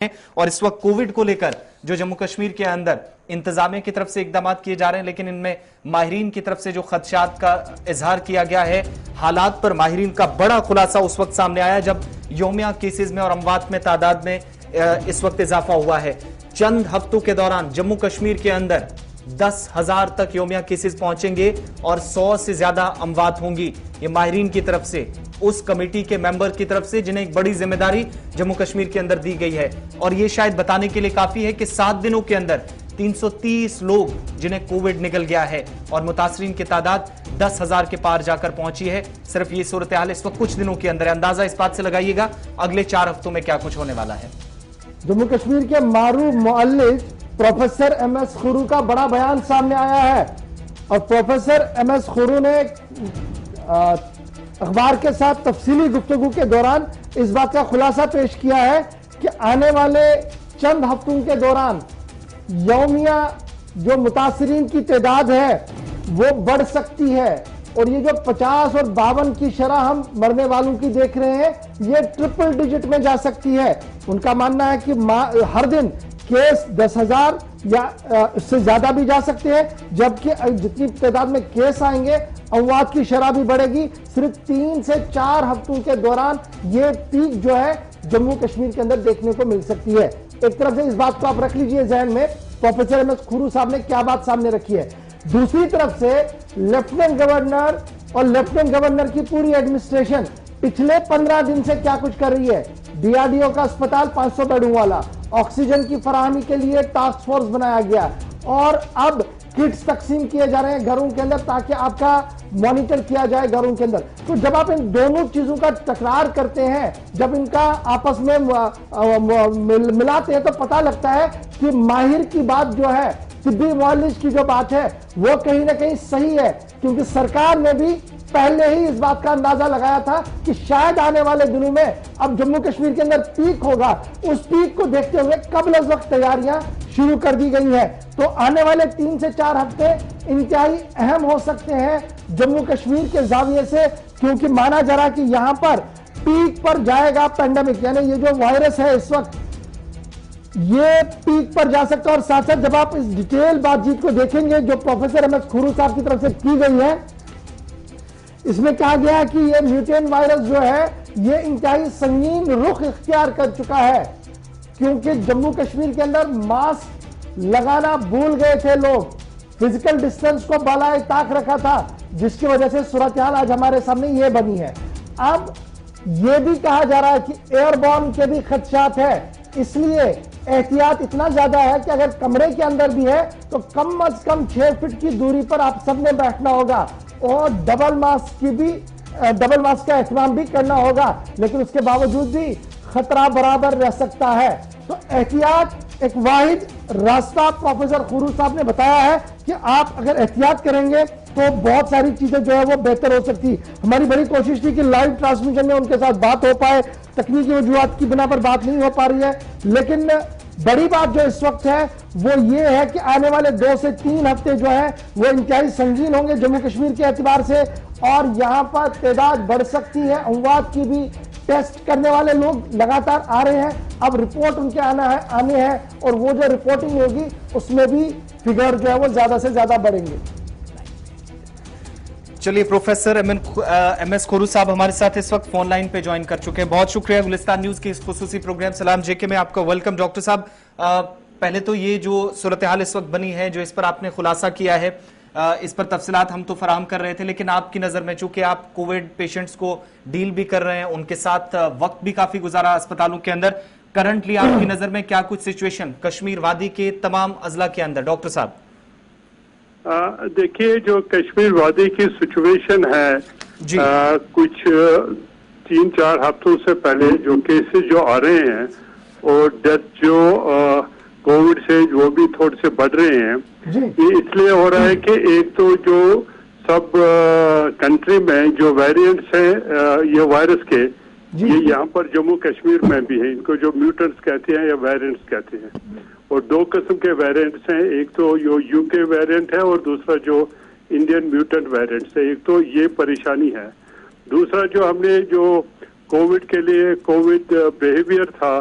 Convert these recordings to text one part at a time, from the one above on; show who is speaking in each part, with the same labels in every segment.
Speaker 1: اور اس وقت کووڈ کو لیکر جو جموں کشمیر کے اندر انتظامیہ کی طرف سے اقدامات کیے جا رہے ہیں، لیکن ان میں ماہرین کی طرف سے جو خدشات کا اظہار کیا گیا ہے، حالات پر ماہرین کا بڑا خلاصہ اس وقت سامنے آیا جب یومیہ کیسز میں اور اموات میں تعداد میں اس وقت اضافہ ہوا ہے۔ چند ہفتوں کے دوران جموں کشمیر کے اندر 10,000 تک یومیہ کیسز پہنچیں گے اور 100 سے زیادہ اموات ہوں گی۔ یہ ماہرین کی طرف سے، اس کمیٹی کے ممبر کی طرف سے جنہیں ایک بڑی ذمہ داری جموں کشمیر کے اندر دی گئی ہے، اور یہ شاید بتانے کے لیے کافی ہے کہ 7 دنوں کے اندر 330 لوگ جنہیں کووڈ نکل گیا ہے اور متاثرین کی تعداد 10,000 کے پار جا کر پہنچی ہے۔ صرف یہ صورتحال اس وقت کچھ دنوں کے اندر ہے۔ اندازہ اس بات سے لگائیے گا اگلے 4 ہفتوں میں کیا کچھ ہونے والا ہے۔
Speaker 2: جموں کشمیر کے معروف مؤلف پروفیسر ایم ایس خورو کا بڑا بیان سامنے آیا ہے، اور پروفیسر ایم ایس خورو نے اخبار کے ساتھ تفصیلی گفتگو کے دوران اس بات کا خلاصہ پیش کیا ہے کہ آنے والے چند ہفتوں کے دوران یومیہ جو متاثرین کی تعداد ہے وہ بڑھ سکتی ہے، اور یہ جو 50 اور 52 کی شرح ہم مرنے والوں کی دیکھ رہے ہیں یہ ٹرپل ڈیجٹ میں جا سکتی ہے۔ ان کا ماننا ہے کہ ہر دن کیس 10,000 یا اس سے زیادہ بھی جا سکتے ہیں، جبکہ جتنی تعداد میں کیس آئیں گے اموات کی شرح بھی بڑھے گی۔ صرف 3 سے 4 ہفتوں کے دوران یہ پیک جو ہے جموں کشمیر کے اندر دیکھنے کو مل سکتی ہے۔ ایک طرف سے اس بات کو آپ رکھ لیجئے ذہن میں، پروفیسر ایم ایس خورو صاحب نے کیا بات سامنے رکھی ہے۔ دوسری طرف سے لیفٹیننٹ گورنر اور لیفٹیننٹ گورنر کی پوری ایڈمنسٹریشن پچھلے 15 دن سے کیا کچھ کر رہی ہے۔ ڈی آر ڈی او کا اسپتال 500 بیڈوں والا، آکسیجن کی فراہمی کے لیے ٹاسک فورس بنایا گیا، اور اب کٹس تقسیم کیے جا رہے ہیں گھروں کے اندر تاکہ آپ کا مانیٹر کیا جائے گھروں کے اندر۔ تو جب آپ ان دونوں چیزوں کا تکرار کرتے ہیں، جب ان کا آپس میں ملاتے ہیں، تو پتہ لگتا ہے کہ ماہر کی بات جو ہے، طبی معالج کی جو بات ہے وہ کہیں نہ کہیں صحیح ہے، کیونکہ سرکار نے بھی پہلے ہی اس بات کا اندازہ لگایا تھا کہ شاید آنے والے دنوں میں اب جموں کشمیر کے اندر پیک ہوگا۔ اس پیک کو دیکھتے ہوئے قبل از وقت تیاریاں شروع کر دی گئی ہیں۔ تو آنے والے 3 سے 4 ہفتے انتہائی اہم ہو سکتے ہیں جموں کشمیر کے زاویے سے، کیونکہ مانا جا رہا کہ یہاں پر پیک پر جائے گا پینڈیمک، یعنی یہ جو وائرس ہے اس وقت یہ پیک پر جا سکتا ہے۔ اور ساتھ ساتھ جب آپ اس ڈیٹیل بات چیت کو دیکھیں گے جو پروفیسر ایم ایس خورو صاحب کی طرف سے کی گئی ہے، اس میں کہا گیا ہے کہ یہ میوٹین وائرس جو ہے یہ انتہائی سنگین رخ اختیار کر چکا ہے، کیونکہ جموں کشمیر کے اندر ماسک لگانا بھول گئے تھے لوگ، فزیکل ڈسٹنس کو بالائے طاق رکھا تھا، جس کی وجہ سے صورتحال آج ہمارے سامنے یہ بنی ہے۔ اب یہ بھی کہا جا رہا ہے کہ ایئر بورن کے بھی خدشات ہے، اس لیے احتیاط اتنا زیادہ ہے کہ اگر کمرے کے اندر بھی ہے تو کم از کم 6 فٹ کی دوری پر آپ سب نے بیٹھنا ہوگا، اور ڈبل ماسک کا اہتمام بھی کرنا ہوگا، لیکن اس کے باوجود بھی خطرہ برابر رہ سکتا ہے۔ تو احتیاط ایک واحد راستہ پروفیسر خورو صاحب نے بتایا ہے کہ آپ اگر احتیاط کریں گے تو بہت ساری چیزیں جو ہے وہ بہتر ہو سکتی۔ ہماری بڑی کوشش تھی کہ لائیو ٹرانسمیشن میں ان کے ساتھ بات ہو پائے، تکنیکی وجوہات کی بنا پر بات نہیں ہو پا رہی ہے، لیکن بڑی بات جو اس وقت ہے وہ یہ ہے کہ آنے والے 2 سے 3 ہفتے جو ہیں وہ انتہائی سنگین ہوں گے جموں کشمیر کے اعتبار سے، اور یہاں پر تعداد بڑھ سکتی ہے۔ اموات کی بھی ٹیسٹ کرنے والے لوگ لگاتار آ رہے ہیں، اب رپورٹ ان کے آنے ہیں، اور وہ جو رپورٹنگ ہوگی اس میں بھی فگر جو ہے وہ زیادہ سے زیادہ بڑھیں گے۔
Speaker 1: چلیے، پروفیسر ایم ایس خورو صاحب ہمارے ساتھ اس وقت فون لائن پہ جوائن کر چکے ہیں۔ بہت شکریہ گلستان نیوز کے اس خصوصی پروگرام سلام جے کے میں آپ کا ویلکم۔ ڈاکٹر صاحب، پہلے تو یہ جو صورتحال اس وقت بنی ہے، جو اس پر آپ نے خلاصہ کیا ہے، اس پر تفصیلات ہم تو فراہم کر رہے تھے، لیکن آپ کی نظر میں چونکہ آپ کووڈ پیشنٹس کو ڈیل بھی کر رہے ہیں، ان کے ساتھ وقت بھی کافی گزارا اسپتالوں کے اندر، کرنٹلی آپ کی نظر میں کیا کچھ سچویشن کشمیر وادی کے تمام اضلاع کے اندر؟ ڈاکٹر صاحب
Speaker 3: دیکھیے، جو کشمیر وادی کی سچویشن ہے، کچھ 3-4 ہفتوں سے پہلے جو کیسز جو آ رہے ہیں اور ڈیتھ جو کووڈ سے وہ بھی تھوڑے سے بڑھ رہے ہیں، یہ اس لیے ہو رہا ہے کہ ایک تو جو سب کنٹری میں جو ویریئنٹس ہیں یہ وائرس کے، یہ یہاں پر جموں کشمیر میں بھی ہیں، ان کو جو میوٹنٹس کہتے ہیں یا ویریئنٹس کہتے ہیں، اور 2 قسم کے ویریئنٹس ہیں، ایک تو یو کے ویریئنٹ ہے اور دوسرا جو انڈین میوٹنٹ ویریئنٹس ہے۔ ایک تو یہ پریشانی ہے، دوسرا جو ہم نے جو کووڈ کے لیے کووڈ بیہیویئر تھا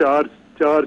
Speaker 3: 4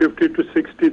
Speaker 3: 50 to 60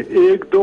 Speaker 3: 1-2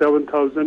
Speaker 3: 7,000।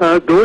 Speaker 3: 2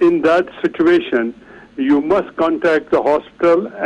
Speaker 3: in that situation you must contact the hospital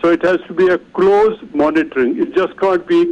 Speaker 3: So it has to be a close monitoring. It just can't be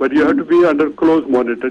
Speaker 3: but you have to be under close monitor.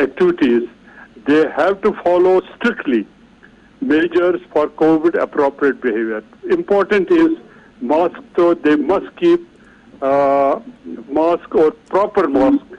Speaker 3: activities, they have to follow strictly measures for COVID appropriate behavior. Important is mask, so they must keep mask or proper mask.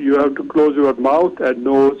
Speaker 3: you have to close your mouth and nose.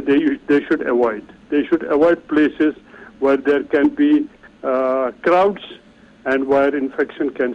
Speaker 3: they should avoid. They should avoid places where there can be crowds and where infection can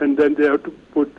Speaker 3: and then they have to put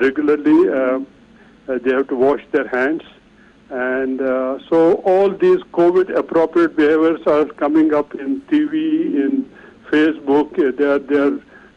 Speaker 3: regularly they have to wash their hands. And so all these COVID appropriate behaviors are coming up in TV, in Facebook, they are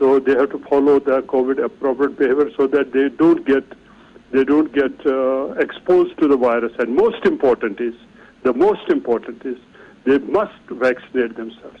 Speaker 3: So they have to follow the COVID appropriate behavior so that they don't get exposed to the virus. And the most important is they must vaccinate themselves.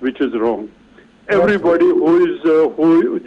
Speaker 3: which is wrong. Everybody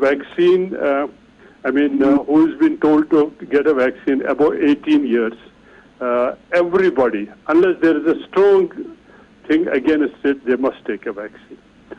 Speaker 3: vaccine, who has been told to get a vaccine above 18 years, everybody, unless there is a strong thing against it, they must take a vaccine.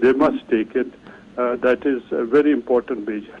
Speaker 3: they must take it. That is a very important measure.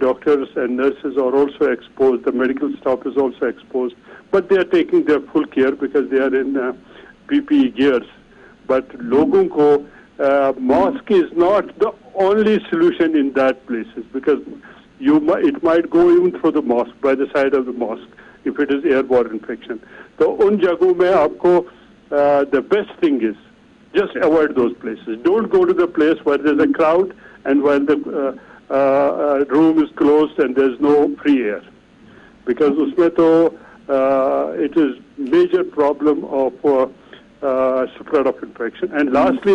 Speaker 3: doctors and nurses are also exposed, the medical staff is also exposed, but they are taking their full care because they are in PPE gears. But logon ko mask is not the only solution in that places, because it might go even through the mosque, by the side of the mosque, if it is airborne infection. So un jagahon mein aapko the best thing is just avoid those places. Don't go to the place where there's a crowd and where the room is closed and there's no free air, because usme to it is major problem of spread of infection. And lastly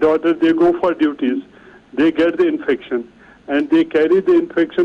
Speaker 3: daughter, they go for duties, they get the infection and they carry the infection,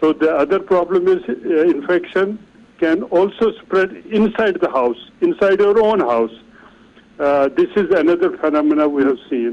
Speaker 3: So the other problem is infection can also spread inside the house, inside your own house. This is another phenomena we have seen.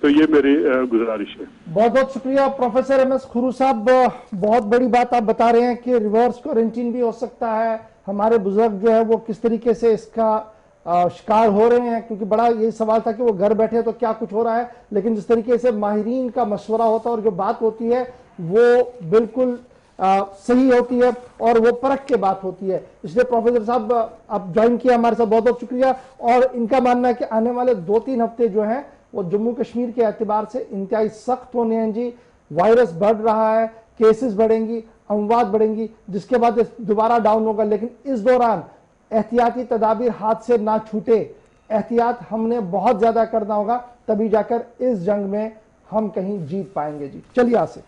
Speaker 3: تو یہ میری گزارش ہے.
Speaker 2: بہت بہت شکریہ professor M S Khuhro صاحب. بہت بڑی بات آپ بتا رہے ہیں کہ ریورس کوارنٹین بھی ہو سکتا ہے. ہمارے بزرگ جو ہے وہ کس طریقے سے اس کا شکار ہو رہے ہیں, کیونکہ بڑا یہ سوال تھا کہ وہ گھر بیٹھے تو کیا کچھ ہو رہا ہے, لیکن جس طریقے سے ماہرین کا مشورہ ہوتا ہے اور جو بات ہوتی ہے وہ بالکل صحیح ہوتی ہے اور وہ پرکھ کے بات ہوتی ہے. اس لیے پروفیسر صاحب آپ جوائن کیا ہمارے ساتھ, بہت بہت شکریہ. اور ان کا ماننا ہے کہ آنے والے 2-3 ہفتے جو ہیں وہ جموں کشمیر کے اعتبار سے انتہائی سخت ہونے ہیں جی. وائرس بڑھ رہا ہے, کیسز بڑھیں گی, اموات بڑھیں گی, جس کے بعد دوبارہ ڈاؤن ہوگا. لیکن اس دوران احتیاطی تدابیر ہاتھ سے نہ چھوٹے, احتیاط ہم نے بہت زیادہ کرنا ہوگا, تبھی جا کر اس جنگ میں ہم کہیں جیت پائیں گے جی. چلیے آسف.